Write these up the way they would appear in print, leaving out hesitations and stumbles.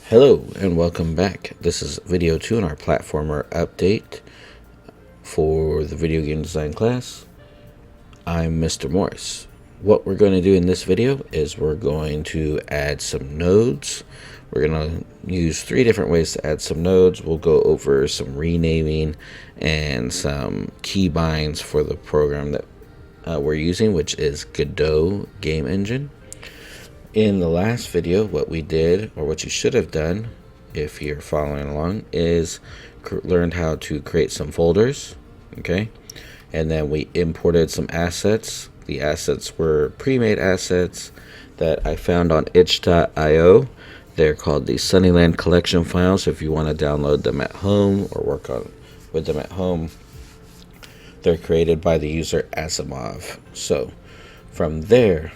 Hello and welcome back. This is video 2 in our platformer update for the video game design class. I'm Mr. Morris. What we're going to do in this video is we're going to add some nodes. We're going to use 3 different ways to add some nodes. We'll go over some renaming and some keybinds for the program that we're using, which is Godot game engine. In the last video, what we did, or what you should have done if you're following along, is learned how to create some folders, okay? And then we imported some assets. The assets were pre-made assets that I found on itch.io. They're called the Sunnyland collection files. If you want to download them at home or work with them at home, they're created by the user Asimov. So from there,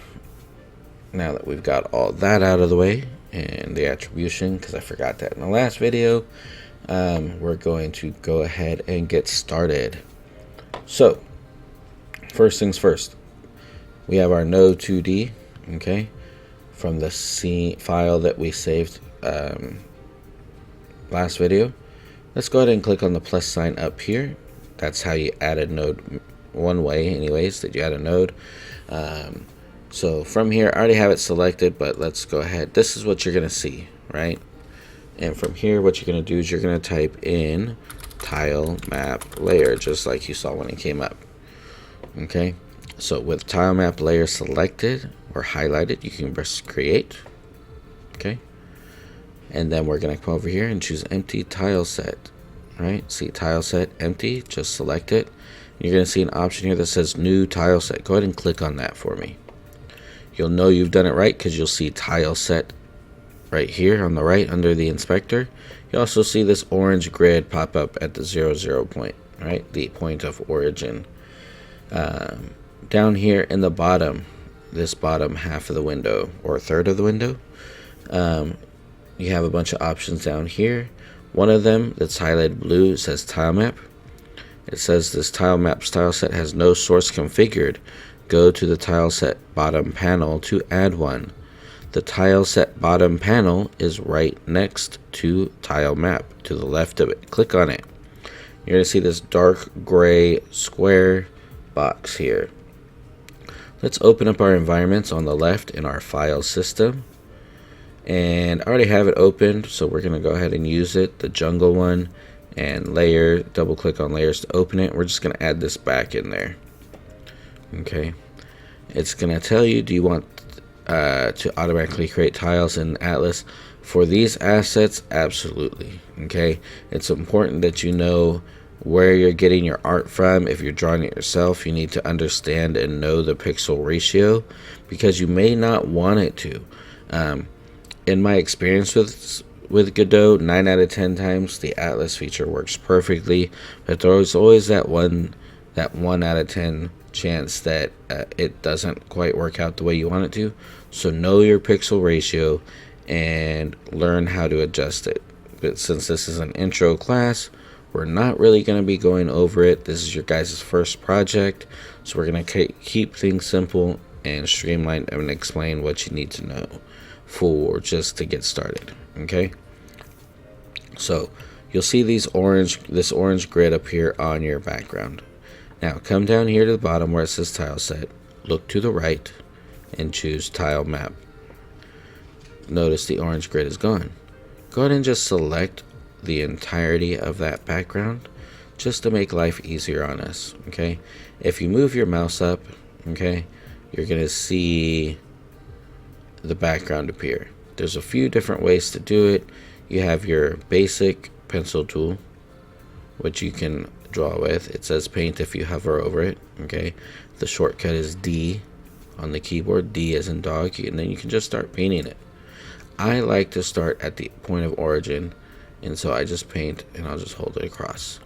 now that we've got all that out of the way and the attribution, because I forgot that in the last video, we're going to go ahead and get started. So first things first, we have our node 2D, okay, from the C file that we saved last video. Let's go ahead and click on the plus sign up here. That's how you add a node, one way anyways that you add a node. So from here, I already have it selected, but let's go ahead. This is what you're going to see, right? And from here, what you're going to do is you're going to type in tile map layer, just like you saw when it came up. Okay, so with tile map layer selected or highlighted, you can press create. Okay, and then we're going to come over here and choose empty tile set, right? See tile set empty, just select it. You're going to see an option here that says new tile set. Go ahead and click on that for me. You'll know you've done it right because you'll see tile set right here on the right under the inspector. You also see this orange grid pop up at the 0, point, right? The point of origin. Down here in the bottom, this bottom half of the window or third of the window, you have a bunch of options down here. One of them that's highlighted blue says tile map. It says this tile map style set has no source configured. Go to the tile set bottom panel to add one. The tile set bottom panel is right next to tile map to the left of it. Click on it. You're going to see this dark gray square box here. Let's open up our environments on the left in our file system. And I already have it opened, so we're going to go ahead and use it, the jungle one, and layer, double click on layers to open it. We're just going to add this back in there. Okay, it's going to tell you, do you want to automatically create tiles in Atlas? For these assets, absolutely. Okay, it's important that you know where you're getting your art from. If you're drawing it yourself, you need to understand and know the pixel ratio, because you may not want it to. In my experience with Godot, 9 out of 10 times the Atlas feature works perfectly, but there's always that 1 out of 10 chance that it doesn't quite work out the way you want it to. So know your pixel ratio and learn how to adjust it. But since this is an intro class, we're not really going to be going over it. This is your guys' first project, so we're going to keep things simple and streamlined and explain what you need to know for just to get started. Okay, so you'll see this orange grid up here on your background. Now come down here to the bottom where it says tile set, look to the right and choose tile map. Notice the orange grid is gone. Go ahead and just select the entirety of that background just to make life easier on us. Okay, if you move your mouse up, okay, you're gonna see the background appear. There's a few different ways to do it. You have your basic pencil tool, which you can draw with. It says paint if you hover over it. Okay, the shortcut is D on the keyboard. D as in dog, and then you can just start painting it. I like to start at the point of origin, and so I just paint and I'll just hold it across.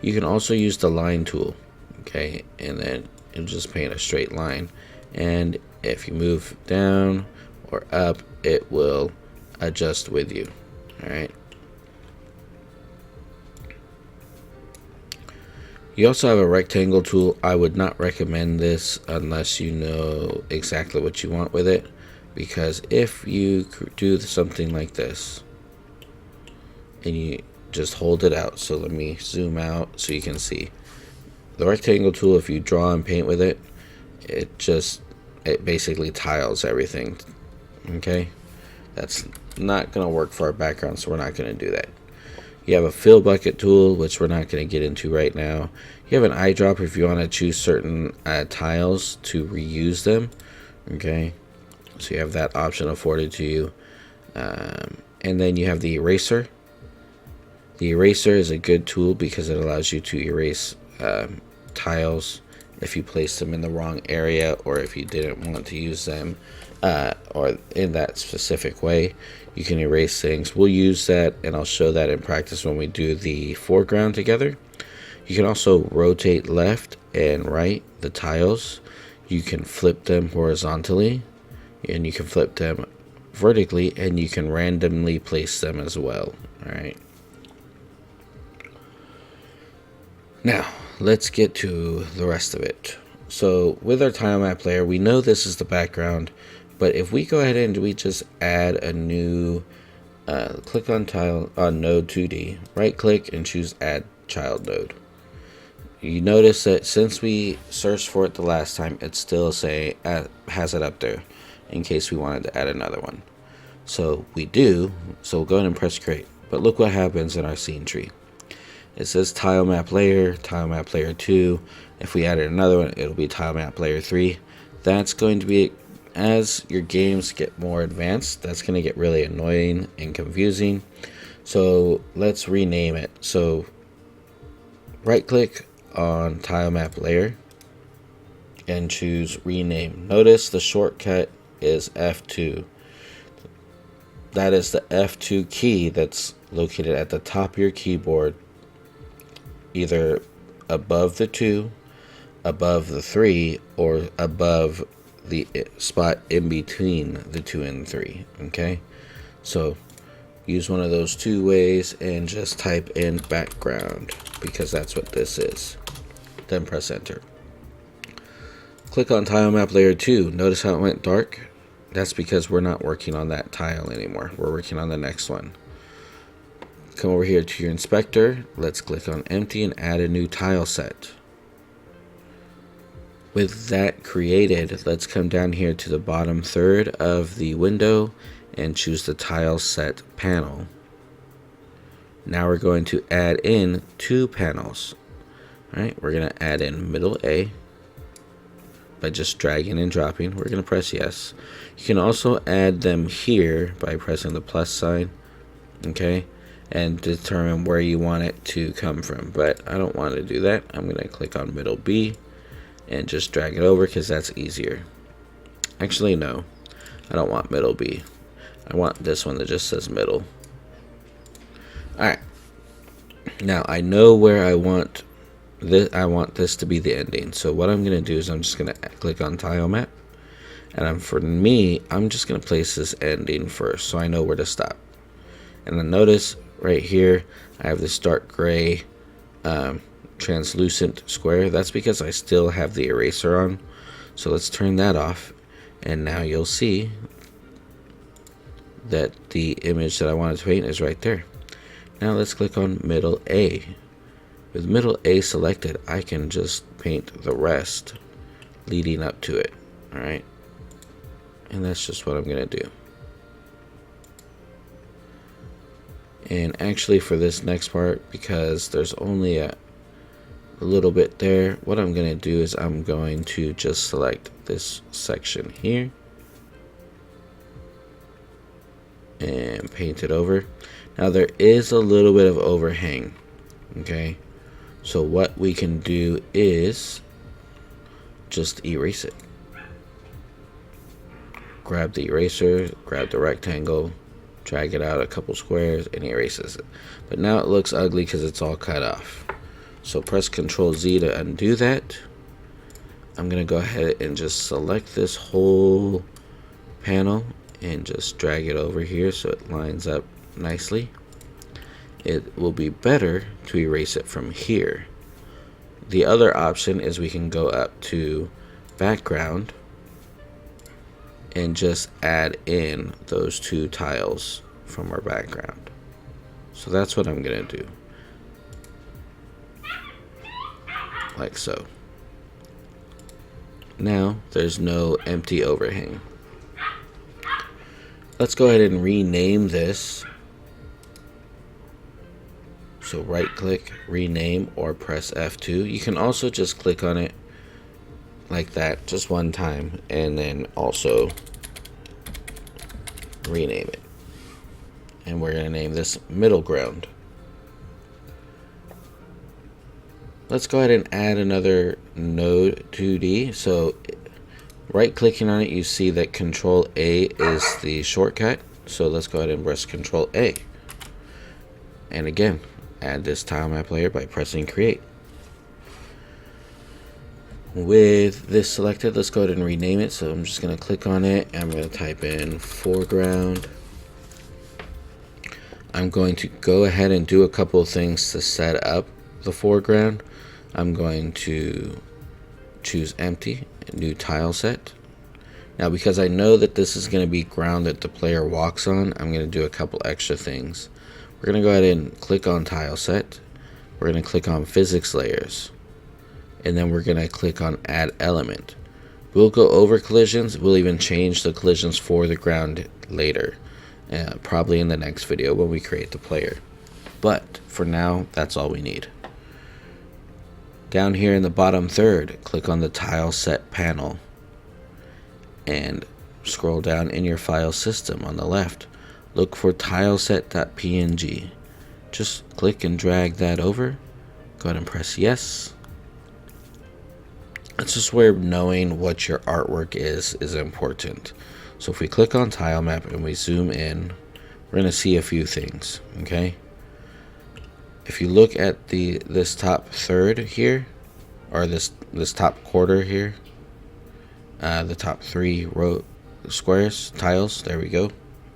You can also use the line tool, okay, and then you'll just paint a straight line, and if you move down or up, it will adjust with you. All right, you also have a rectangle tool. I would not recommend this unless you know exactly what you want with it, because if you do something like this, and you just hold it out. So let me zoom out so you can see. The rectangle tool, if you draw and paint with it, it basically tiles everything. Okay, that's not going to work for our background, so we're not going to do that. You have a fill bucket tool, which we're not going to get into right now. You have an eyedropper if you want to choose certain tiles to reuse them. Okay, so you have that option afforded to you. And then you have the eraser. The eraser is a good tool because it allows you to erase tiles if you place them in the wrong area, or if you didn't want to use them or in that specific way. You can erase things. We'll use that, and I'll show that in practice when we do the foreground together. You can also rotate left and right the tiles. You can flip them horizontally, and you can flip them vertically, and you can randomly place them as well. All right. Now, let's get to the rest of it. So with our tile map layer, we know this is the background, but if we go ahead and we just add a new, click on node 2D, right click and choose add child node. You notice that since we searched for it the last time, it still has it up there in case we wanted to add another one. So we do, so we'll go ahead and press create. But look what happens in our scene tree. It says tile map layer 2. If we added another one, it'll be tile map layer 3. That's going to be, as your games get more advanced, that's going to get really annoying and confusing. So let's rename it. So right click on tile map layer and choose rename. Notice the shortcut is F2. That is the F2 key that's located at the top of your keyboard, either above the 2, above the 3, or above the spot in between the 2 and 3. Okay, so use one of those two ways and just type in background, because that's what this is. Then press enter. Click on tile map layer 2. Notice how it went dark? That's because we're not working on that tile anymore. We're working on the next one. Come over here to your inspector. Let's click on empty and add a new tile set. With that created, let's come down here to the bottom third of the window and choose the tile set panel. Now we're going to add in 2 panels. All right, we're going to add in middle A by just dragging and dropping. We're going to press yes. You can also add them here by pressing the plus sign, okay, and determine where you want it to come from. But I don't want to do that. I'm going to click on middle B and just drag it over because that's easier. Actually, no, I don't want middle B. I want this one that just says middle. Alright, now I know where I want this. I want this to be the ending. So what I'm going to do is I'm just going to click on tile map, and I'm just going to place this ending first so I know where to stop. And then notice right here I have this dark gray translucent square. That's because I still have the eraser on. So let's turn that off, and now you'll see that the image that I wanted to paint is right there. Now let's click on middle A. With middle A selected, I can just paint the rest leading up to it. Alright, and that's just what I'm going to do. And actually for this next part, because there's only a little bit there, what I'm going to do is I'm going to just select this section here and paint it over. Now there is a little bit of overhang, okay, so what we can do is just erase it. Grab the eraser, grab the rectangle, drag it out a couple squares, and erases it. But now it looks ugly because it's all cut off. So press Ctrl Z to undo that. I'm going to go ahead and just select this whole panel and just drag it over here so it lines up nicely. It will be better to erase it from here. The other option is we can go up to background and just add in those 2 tiles from our background. So that's what I'm gonna do, like so. Now there's no empty overhang. Let's go ahead and rename this. So right click, rename, or press F2. You can also just click on it like that just one time and then also rename it. And we're going to name this middle ground. Let's go ahead and add another node 2D. So right clicking on it, you see that Control A is the shortcut. So let's go ahead and press Control A. And again, add this tile map layer by pressing create. With this selected, let's go ahead and rename it. So I'm just going to click on it. I'm going to type in foreground. I'm going to go ahead and do a couple of things to set up the foreground. I'm going to choose empty, new tile set. Now because I know that this is going to be ground that the player walks on, I'm going to do a couple extra things. We're going to go ahead and click on tile set. We're going to click on physics layers. And then we're going to click on add element. We'll go over collisions. We'll even change the collisions for the ground later. Probably in the next video when we create the player. But for now, that's all we need. Down here in the bottom third, click on the tile set panel. And scroll down in your file system on the left. Look for tileset.png. Just click and drag that over. Go ahead and press yes. That's just where knowing what your artwork is important. So if we click on tile map and we zoom in, we're going to see a few things, okay? If you look at this top third here, or this top quarter here, the top 3 row squares, tiles, there we go.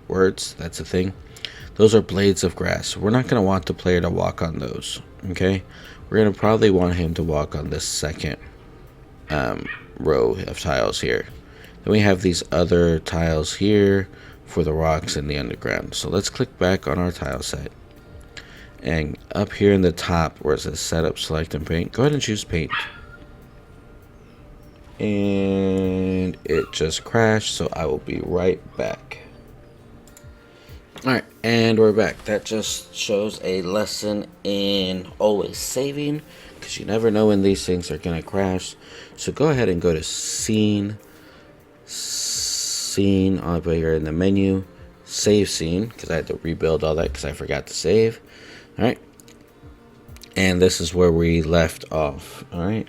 Words, that's a thing. Those are blades of grass. We're not going to want the player to walk on those, okay? We're going to probably want him to walk on this second row of tiles here. Then we have these other tiles here for the rocks and the underground. So let's click back on our tile set. And up here in the top where it says setup, select, and paint, go ahead and choose paint. And it just crashed, so I will be right back. Alright, and we're back. That just shows a lesson in always saving, because you never know when these things are going to crash. So go ahead and go to scene up here in the menu, save scene, because I had to rebuild all that because I forgot to save. Alright, and this is where we left off. Alright,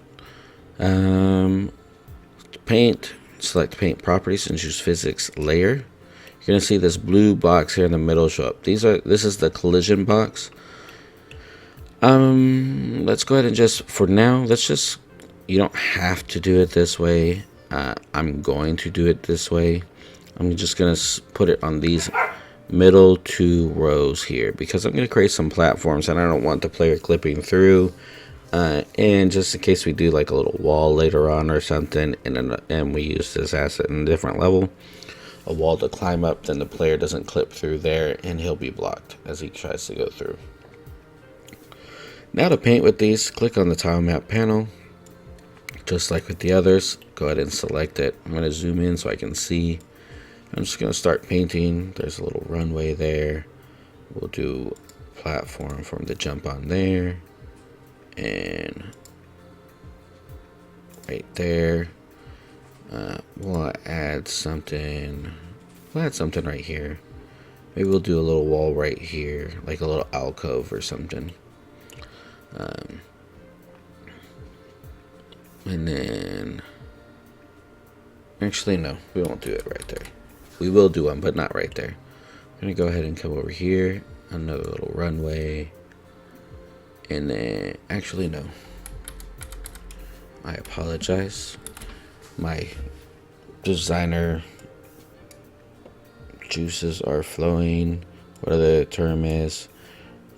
paint, select paint properties and choose physics layer. You're going to see this blue box here in the middle show up. This is the collision box. Let's go ahead and just, for now, you don't have to do it this way. I'm going to do it this way. I'm just going to put it on these middle 2 rows here because I'm going to create some platforms and I don't want the player clipping through. And just in case we do like a little wall later on or something, and we use this asset in a different level, a wall to climb up, then the player doesn't clip through there and he'll be blocked as he tries to go through. Now to paint with these, click on the tile map panel. Just like with the others, go ahead and select it. I'm going to zoom in so I can see. I'm just going to start painting. There's a little runway there. We'll do platform for him to jump on there. And right there. We'll add something. We'll add something right here. Maybe we'll do a little wall right here, like a little alcove or something. And then, actually no, we won't do it right there. We will do one, but not right there. I'm gonna go ahead and come over here, another little runway, and then, actually no. I apologize. My designer juices are flowing, whatever the term is.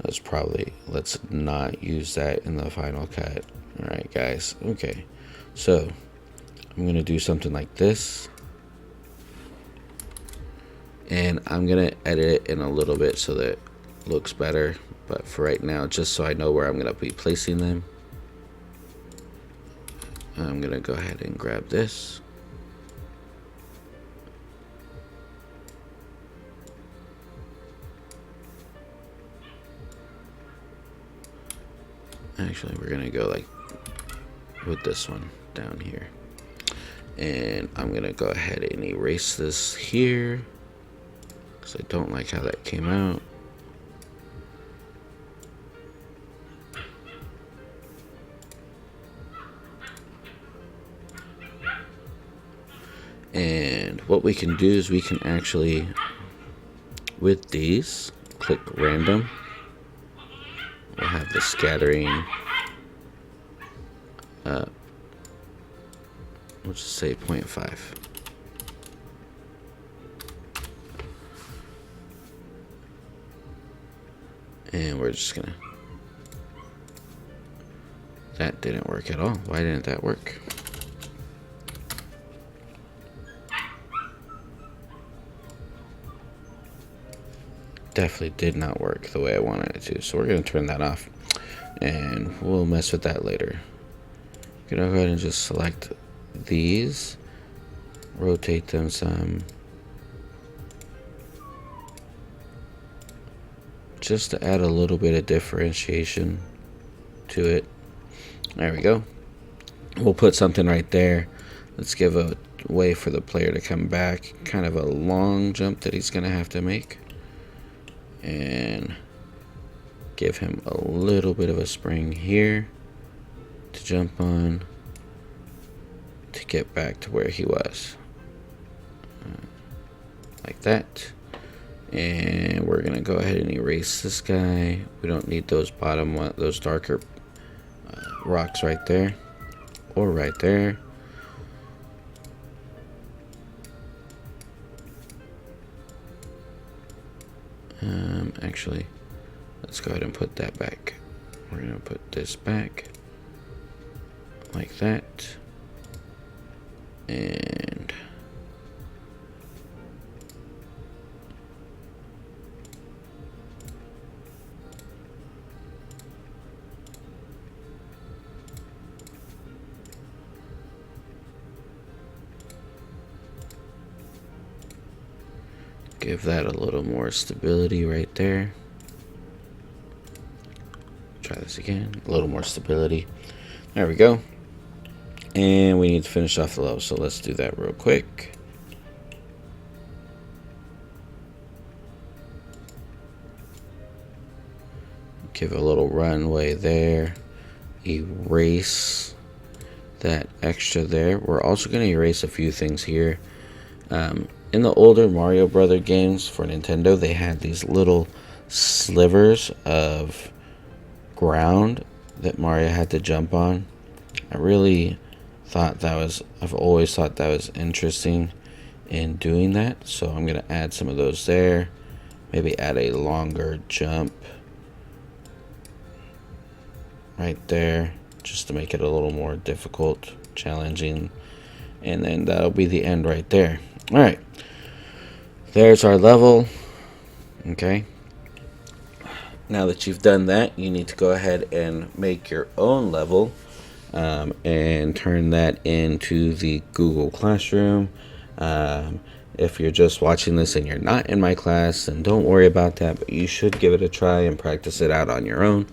That's probably, let's not use that in the final cut. Alright guys, okay. So, I'm going to do something like this. And I'm going to edit it in a little bit so that looks better, but for right now, just so I know where I'm going to be placing them, I'm going to go ahead and grab this. Actually, we're going to go like with this one down here. And I'm going to go ahead and erase this here, because I don't like how that came out. And what we can do is we can actually, with these, click random. We'll have the scattering, we'll just say 0.5. And we're just gonna, that didn't work at all. Why didn't that work? Definitely did not work the way I wanted it to, so we're going to turn that off and we'll mess with that later. I'm going to go ahead and just select these, rotate them some, just to add a little bit of differentiation to it. There we go. We'll put something right there. Let's give a way for the player to come back, kind of a long jump that he's going to have to make. And give him a little bit of a spring here to jump on to get back to where he was, like that. And we're gonna go ahead and erase this guy. We don't need those bottom one, those darker rocks right there or right there. Actually, let's go ahead and put that back. We're gonna put this back like that, and give that a little more stability right there. Try this again, a little more stability. There we go. And we need to finish off the level, so let's do that real quick. Give a little runway there. Erase that extra there. We're also going to erase a few things here. In the older Mario Brother games for Nintendo, they had these little slivers of ground that Mario had to jump on. I really thought that was, I've always thought that was interesting in doing that. So I'm going to add some of those there. Maybe add a longer jump right there, just to make it a little more difficult, challenging. And then that'll be the end right there. All right, there's our level. Okay, now that you've done that, you need to go ahead and make your own level and turn that into the Google Classroom. If you're just watching this and you're not in my class, then don't worry about that, but you should give it a try and practice it out on your own.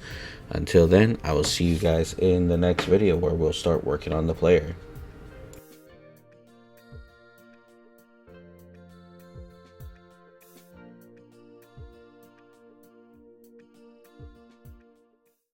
Until then, I will see you guys in the next video where we'll start working on the player.